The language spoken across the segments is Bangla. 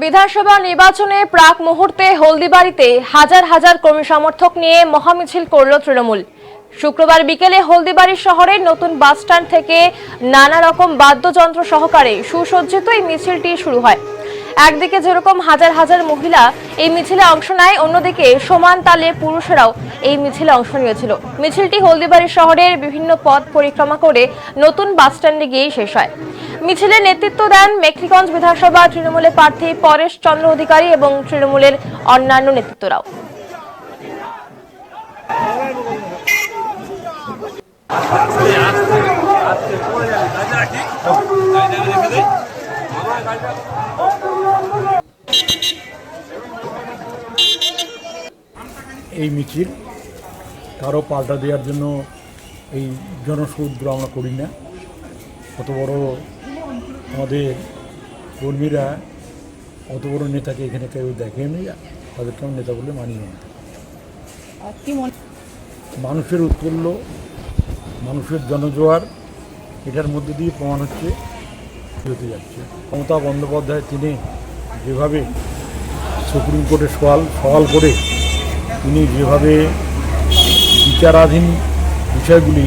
বিধানসভা নির্বাচনে প্রাক মুহূর্তে হলদিবাড়িতে হাজার হাজার কর্মী সমর্থক নিয়ে মহামিছিল করল তৃণমূল। শুক্রবার বিকেলে হলদিবাড়ি শহরের নতুন বাসস্ট্যান্ড থেকে নানা রকম বাদ্যযন্ত্র সহকারে সুসজ্জিত এই মিছিলটি শুরু হয়। একদিকে যেরকম হাজার হাজার মহিলা এই মিছিলে অংশ নেয়, অন্যদিকে সমান তালে পুরুষেরাও এই মিছিলে অংশ নিয়েছিল। মিছিলটি হলদিবাড়ি শহরের বিভিন্ন পথ পরিক্রমা করে নতুন বাসস্ট্যান্ডে গিয়ে শেষ হয়। মিছিলে নেতৃত্ব দেন মেখলিগঞ্জ বিধানসভা তৃণমূলের প্রার্থী পরেশ চন্দ্র অধিকারী এবং তৃণমূলের অন্যান্য নেতৃত্বরাও। এই মিছিল কারো পাল্টা দেওয়ার জন্য এই জনসমুদ্র আমরা করি না। কত বড় আমাদের কর্মীরা অত বড় নেতাকে এখানে কেউ দেখেনি, তাদেরকে আমরা নেতা বলে মানি না। মানুষের উৎফুল্ল, মানুষের জনজোয়ার, এটার মধ্যে দিয়ে প্রমাণ হচ্ছে হতে যাচ্ছে। মমতা বন্দ্যোপাধ্যায় তিনি যেভাবে সুপ্রিম কোর্টে সওয়াল করে তিনি যেভাবে বিচারাধীন বিষয়গুলি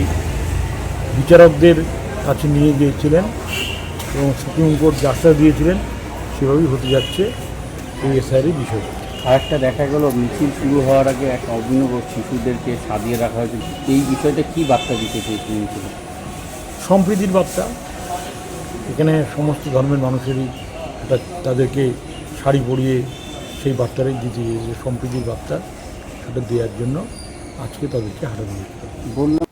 বিচারকদের কাছে নিয়ে গিয়েছিলেন এবং সুপ্রিম কোর্ট জাস্টিস দিয়েছিলেন, সেভাবেই হতে যাচ্ছে এই এসআইআর বিষয়। আরেকটা দেখা গেল মিছিল শুরু হওয়ার আগে এক অভিনব শিশুদেরকে সাজিয়ে রাখা হয়েছে। এই বিষয়টা কি বার্তা দিতে চেয়েছে মিছিল? সম্প্রীতির বার্তা। এখানে সমস্ত ধর্মের মানুষেরই এটা তাদেরকে শাড়ি পরিয়ে সেই বার্তাটাই দিতে চেয়েছে, সম্প্রীতির বার্তা, সেটা দেওয়ার জন্য আজকে তাদেরকে হারানো হয়েছে। বললাম